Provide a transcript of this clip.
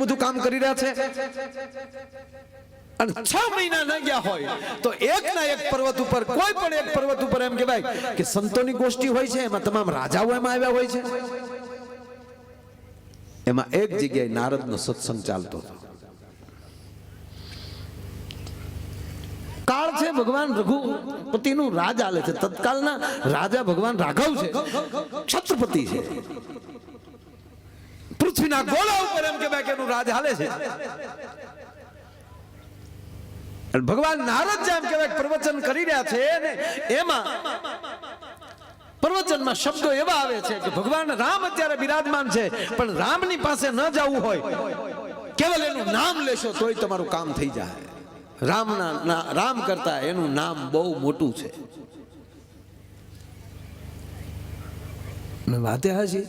બધું કામ કરી રહ્યા છે અને 6 મહિના ન ગયા હોય તો એકના એક પર્વત ઉપર કોઈ પણ એક પર્વત ઉપર એમ કહેવાય કે સંતોની ગોષ્ઠી હોય છે, એમાં તમામ રાજાઓ એમાં આવ્યા હોય છે. એમાં એક જગ્યાએ નારદનો સત્સંગ ચાલતો હતો. કાળ છે ભગવાન રઘુપતિનું રાજ આલે છે. તત્કાલના રાજા ભગવાન રાઘવ છે, ક્ષત્રપતિ છે. પૃથ્વીના ગોળા ઉપર એમ કહેવાય કે એનું રાજ હાલે છે. ભગવાન નારદ જેમ કહેવાય પ્રવચન કરી રહ્યા છે ને એમાં પ્રવચનમાં શબ્દો એવા આવે છે કે ભગવાન રામ અત્યારે બિરાજમાન છે, પણ રામની પાસે ન જવું હોય, કેવલ એનું નામ લેશો તોય તમારું કામ થઈ જાય. રામ કરતા એનું નામ બહુ મોટું છે. વાતે હાજી